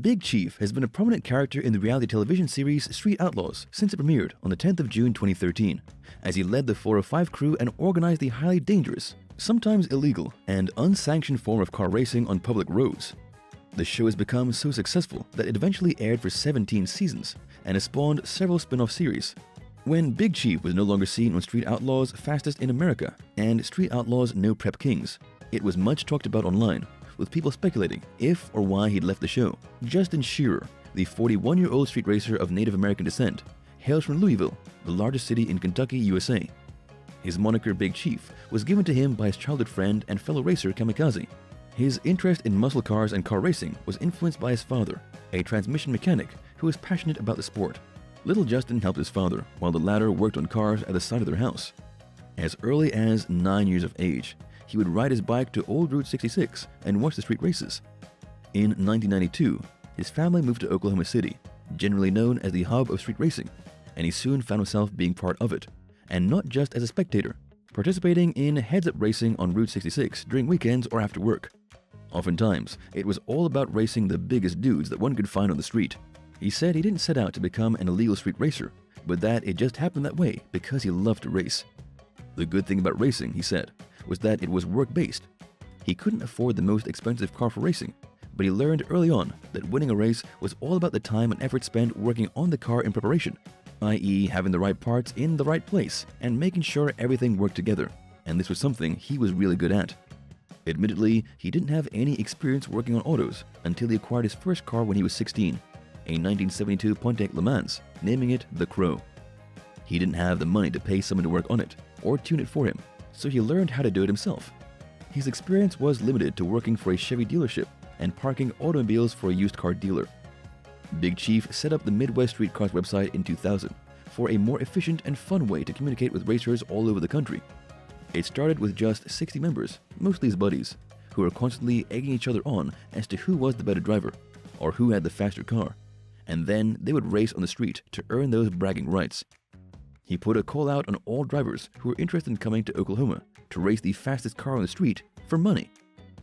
Big Chief has been a prominent character in the reality television series Street Outlaws since it premiered on the 10th of June 2013, as he led the 405 crew and organized the highly dangerous, sometimes illegal, and unsanctioned form of car racing on public roads. The show has become so successful that it eventually aired for 17 seasons and has spawned several spin-off series. When Big Chief was no longer seen on Street Outlaws Fastest in America and Street Outlaws No Prep Kings, it was much talked about online, with people speculating if or why he'd left the show. Justin Shearer, the 41-year-old street racer of Native American descent, hails from Louisville, the largest city in Kentucky, USA. His moniker Big Chief was given to him by his childhood friend and fellow racer Kamikaze. His interest in muscle cars and car racing was influenced by his father, a transmission mechanic who was passionate about the sport. Little Justin helped his father while the latter worked on cars at the side of their house. As early as 9 years of age, he would ride his bike to Old Route 66 and watch the street races. In 1992, his family moved to Oklahoma City, generally known as the hub of street racing, and he soon found himself being part of it, and not just as a spectator, participating in heads-up racing on Route 66 during weekends or after work. Oftentimes, it was all about racing the biggest dudes that one could find on the street. He said he didn't set out to become an illegal street racer, but that it just happened that way because he loved to race. The good thing about racing, he said, was that it was work-based. He couldn't afford the most expensive car for racing, but he learned early on that winning a race was all about the time and effort spent working on the car in preparation, i.e. having the right parts in the right place and making sure everything worked together, and this was something he was really good at. Admittedly, he didn't have any experience working on autos until he acquired his first car when he was 16, a 1972 Pontiac Le Mans, naming it the Crow. He didn't have the money to pay someone to work on it or tune it for him, so he learned how to do it himself. His experience was limited to working for a Chevy dealership and parking automobiles for a used car dealer. Big Chief set up the Midwest Street Cars website in 2000 for a more efficient and fun way to communicate with racers all over the country. It started with just 60 members, mostly his buddies, who were constantly egging each other on as to who was the better driver or who had the faster car, and then they would race on the street to earn those bragging rights. He put a call out on all drivers who were interested in coming to Oklahoma to race the fastest car on the street for money.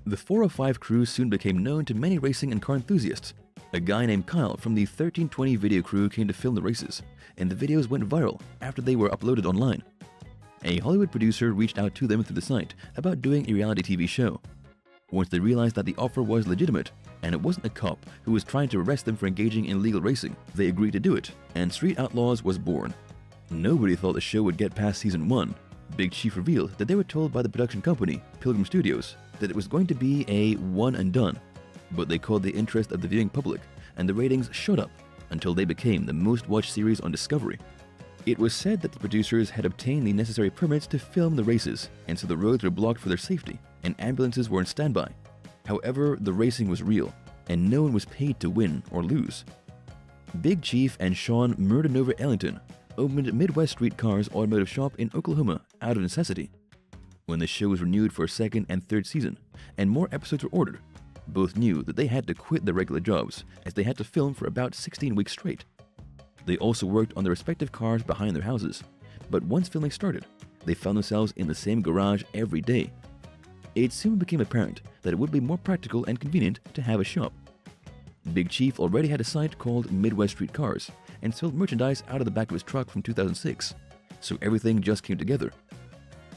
The 405 crew soon became known to many racing and car enthusiasts. A guy named Kyle from the 1320 video crew came to film the races, and the videos went viral after they were uploaded online. A Hollywood producer reached out to them through the site about doing a reality TV show. Once they realized that the offer was legitimate, and it wasn't a cop who was trying to arrest them for engaging in illegal racing, they agreed to do it, and Street Outlaws was born. Nobody thought the show would get past season 1. Big Chief revealed that they were told by the production company, Pilgrim Studios, that it was going to be a one and done. But they caught the interest of the viewing public, and the ratings shot up until they became the most watched series on Discovery. It was said that the producers had obtained the necessary permits to film the races, and so the roads were blocked for their safety, and ambulances were on standby. However, the racing was real, and no one was paid to win or lose. Big Chief and Sean Murdenova Ellington opened Midwest Street Cars automotive shop in Oklahoma out of necessity. When the show was renewed for a second and third season, and more episodes were ordered, both knew that they had to quit their regular jobs as they had to film for about 16 weeks straight. They also worked on their respective cars behind their houses, but once filming started, they found themselves in the same garage every day. It soon became apparent that it would be more practical and convenient to have a shop. Big Chief already had a site called Midwest Street Cars and sold merchandise out of the back of his truck from 2006, so everything just came together.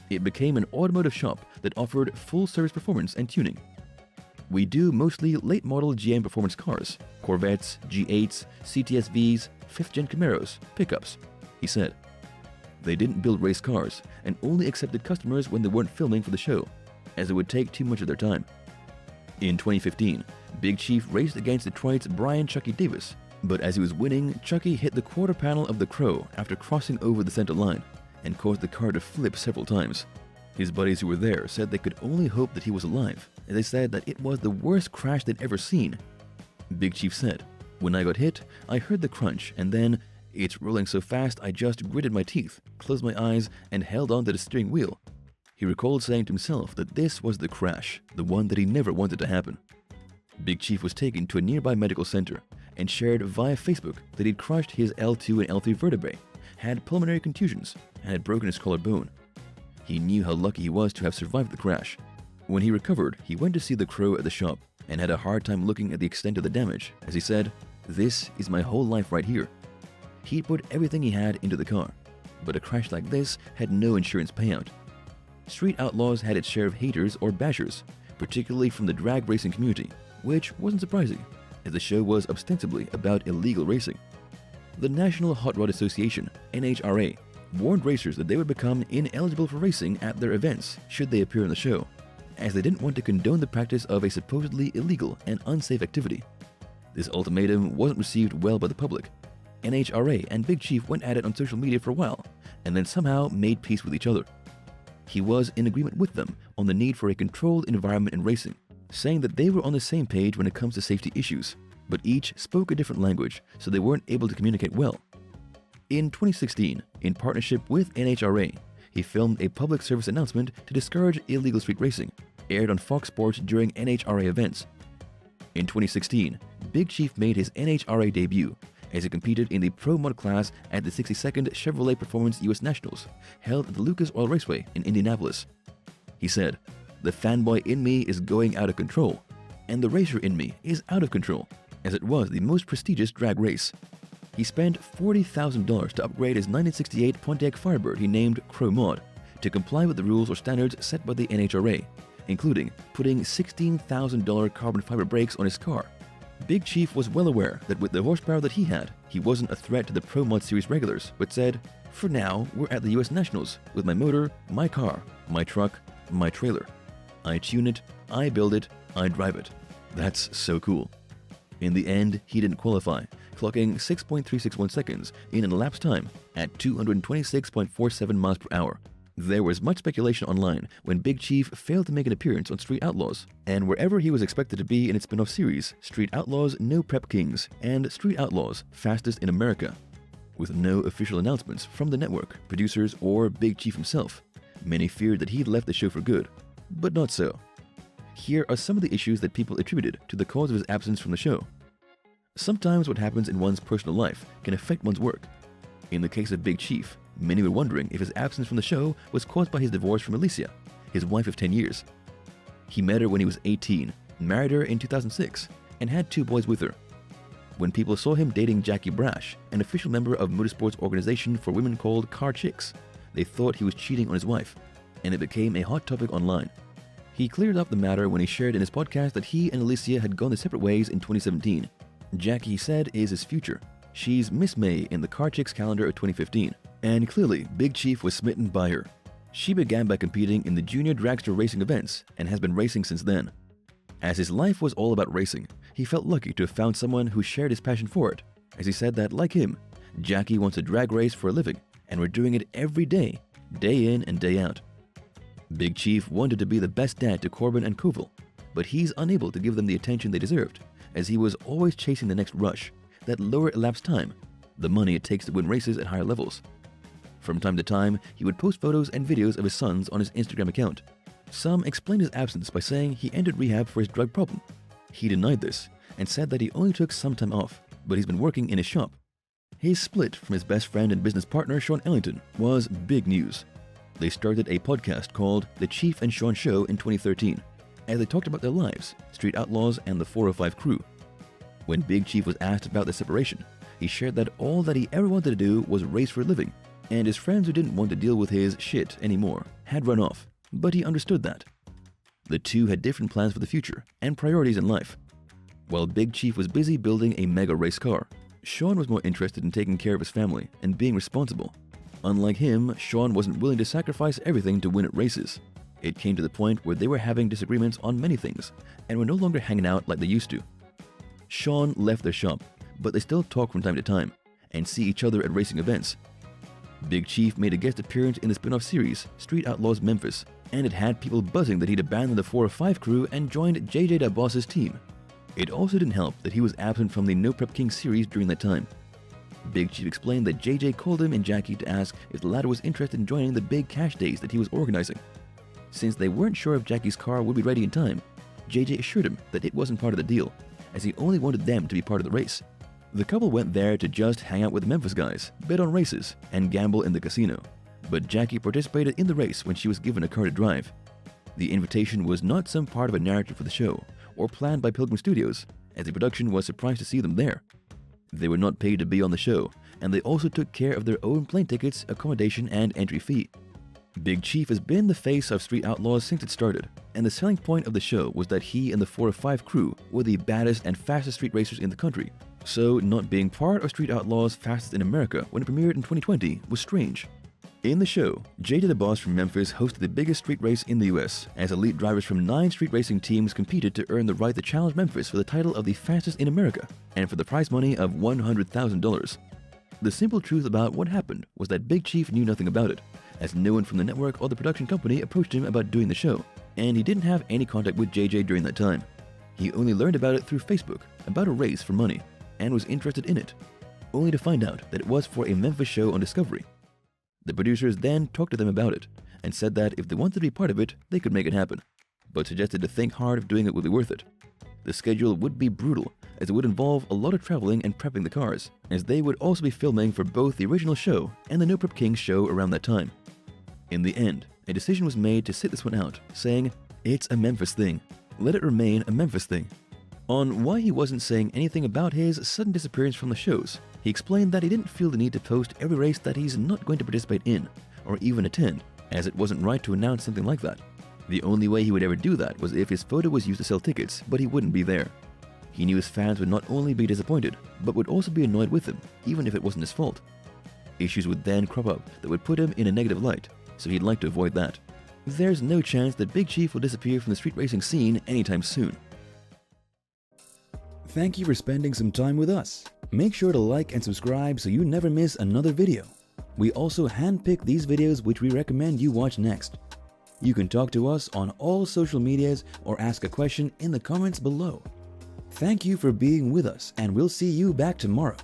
It became an automotive shop that offered full-service performance and tuning. We do mostly late-model GM performance cars, Corvettes, G8s, CTSVs, 5th-gen Camaros, pickups, he said. They didn't build race cars and only accepted customers when they weren't filming for the show, as it would take too much of their time. In 2015, Big Chief raced against Detroit's Brian Chucky Davis, but as he was winning, Chucky hit the quarter panel of the Crow after crossing over the center line and caused the car to flip several times. His buddies who were there said they could only hope that he was alive, and they said that it was the worst crash they'd ever seen. Big Chief said, "When I got hit, I heard the crunch, and then, it's rolling so fast I just gritted my teeth, closed my eyes, and held onto the steering wheel." He recalled saying to himself that this was the crash, the one that he never wanted to happen. Big Chief was taken to a nearby medical center and shared via Facebook that he'd crushed his L2 and L3 vertebrae, had pulmonary contusions, and had broken his collarbone. He knew how lucky he was to have survived the crash. When he recovered, he went to see the Crow at the shop, and had a hard time looking at the extent of the damage, as he said, "This is my whole life right here." He put everything he had into the car, but a crash like this had no insurance payout. Street Outlaws had its share of haters or bashers, particularly from the drag racing community, which wasn't surprising, as the show was ostensibly about illegal racing. The National Hot Rod Association, NHRA, warned racers that they would become ineligible for racing at their events should they appear on the show, as they didn't want to condone the practice of a supposedly illegal and unsafe activity. This ultimatum wasn't received well by the public. NHRA and Big Chief went at it on social media for a while, and then somehow made peace with each other. He was in agreement with them on the need for a controlled environment in racing, saying that they were on the same page when it comes to safety issues, but each spoke a different language, so they weren't able to communicate well. In 2016, in partnership with NHRA, he filmed a public service announcement to discourage illegal street racing, aired on Fox Sports during NHRA events. In 2016, Big Chief made his NHRA debut as he competed in the Pro Mod class at the 62nd Chevrolet Performance US Nationals, held at the Lucas Oil Raceway in Indianapolis. He said, "The fanboy in me is going out of control, and the racer in me is out of control," as it was the most prestigious drag race. He spent $40,000 to upgrade his 1968 Pontiac Firebird he named Pro Mod to comply with the rules or standards set by the NHRA, including putting $16,000 carbon fiber brakes on his car. Big Chief was well aware that with the horsepower that he had, he wasn't a threat to the Pro Mod Series regulars, but said, "For now, we're at the US Nationals with my motor, my car, my truck, my trailer. I tune it, I build it, I drive it." That's so cool. In the end, he didn't qualify, clocking 6.361 seconds in an elapsed time at 226.47 miles per hour. There was much speculation online when Big Chief failed to make an appearance on Street Outlaws, and wherever he was expected to be in its spin-off series, Street Outlaws No Prep Kings and Street Outlaws Fastest in America. With no official announcements from the network, producers, or Big Chief himself, many feared that he'd left the show for good, but not so. Here are some of the issues that people attributed to the cause of his absence from the show. Sometimes what happens in one's personal life can affect one's work. In the case of Big Chief, many were wondering if his absence from the show was caused by his divorce from Alicia, his wife of 10 years. He met her when he was 18, married her in 2006, and had 2 boys with her. When people saw him dating Jackie Brash, an official member of motorsports organization for women called Car Chicks, they thought he was cheating on his wife, and it became a hot topic online. He cleared up the matter when he shared in his podcast that he and Alicia had gone their separate ways in 2017. Jackie, he said, is his future. She's Miss May in the Car Chicks calendar of 2015, and clearly Big Chief was smitten by her. She began by competing in the junior dragster racing events and has been racing since then. As his life was all about racing, he felt lucky to have found someone who shared his passion for it, as he said that, like him, Jackie wants to drag race for a living, and we're doing it every day, day in and day out. Big Chief wanted to be the best dad to Corbin and Koval, but he's unable to give them the attention they deserved, as he was always chasing the next rush, that lower elapsed time, the money it takes to win races at higher levels. From time to time, he would post photos and videos of his sons on his Instagram account. Some explained his absence by saying he entered rehab for his drug problem. He denied this and said that he only took some time off, but he's been working in his shop. His split from his best friend and business partner Sean Ellington was big news. They started a podcast called The Chief and Sean Show in 2013, as they talked about their lives, Street Outlaws and the 405 crew. When Big Chief was asked about their separation, he shared that all that he ever wanted to do was race for a living, and his friends who didn't want to deal with his shit anymore had run off, but he understood that. The two had different plans for the future and priorities in life. While Big Chief was busy building a mega race car, Sean was more interested in taking care of his family and being responsible. Unlike him, Sean wasn't willing to sacrifice everything to win at races. It came to the point where they were having disagreements on many things and were no longer hanging out like they used to. Sean left their shop, but they still talk from time to time and see each other at racing events. Big Chief made a guest appearance in the spin-off series Street Outlaws Memphis, and it had people buzzing that he'd abandoned the 405 crew and joined JJ Da Boss's team. It also didn't help that he was absent from the No Prep King series during that time. Big Chief explained that JJ called him and Jackie to ask if the latter was interested in joining the big cash days that he was organizing. Since they weren't sure if Jackie's car would be ready in time, JJ assured him that it wasn't part of the deal, as he only wanted them to be part of the race. The couple went there to just hang out with the Memphis guys, bet on races, and gamble in the casino, but Jackie participated in the race when she was given a car to drive. The invitation was not some part of a narrative for the show, or planned by Pilgrim Studios, as the production was surprised to see them there. They were not paid to be on the show, and they also took care of their own plane tickets, accommodation, and entry fee. Big Chief has been the face of Street Outlaws since it started, and the selling point of the show was that he and the 405 crew were the baddest and fastest street racers in the country. So, not being part of Street Outlaws Fastest in America when it premiered in 2020 was strange. In the show, JJ the Boss from Memphis hosted the biggest street race in the US, as elite drivers from 9 street racing teams competed to earn the right to challenge Memphis for the title of the fastest in America, and for the prize money of $100,000. The simple truth about what happened was that Big Chief knew nothing about it, as no one from the network or the production company approached him about doing the show, and he didn't have any contact with JJ during that time. He only learned about it through Facebook, about a race for money, and was interested in it, only to find out that it was for a Memphis show on Discovery. The producers then talked to them about it, and said that if they wanted to be part of it, they could make it happen, but suggested to think hard if doing it would be worth it. The schedule would be brutal, as it would involve a lot of traveling and prepping the cars, as they would also be filming for both the original show and the No Prep King show around that time. In the end, a decision was made to sit this one out, saying, "It's a Memphis thing. Let it remain a Memphis thing." On why he wasn't saying anything about his sudden disappearance from the shows, he explained that he didn't feel the need to post every race that he's not going to participate in, or even attend, as it wasn't right to announce something like that. The only way he would ever do that was if his photo was used to sell tickets, but he wouldn't be there. He knew his fans would not only be disappointed, but would also be annoyed with him, even if it wasn't his fault. Issues would then crop up that would put him in a negative light, so he'd like to avoid that. There's no chance that Big Chief will disappear from the street racing scene anytime soon. Thank you for spending some time with us. Make sure to like and subscribe so you never miss another video. We also handpick these videos which we recommend you watch next. You can talk to us on all social medias or ask a question in the comments below. Thank you for being with us, and we'll see you back tomorrow.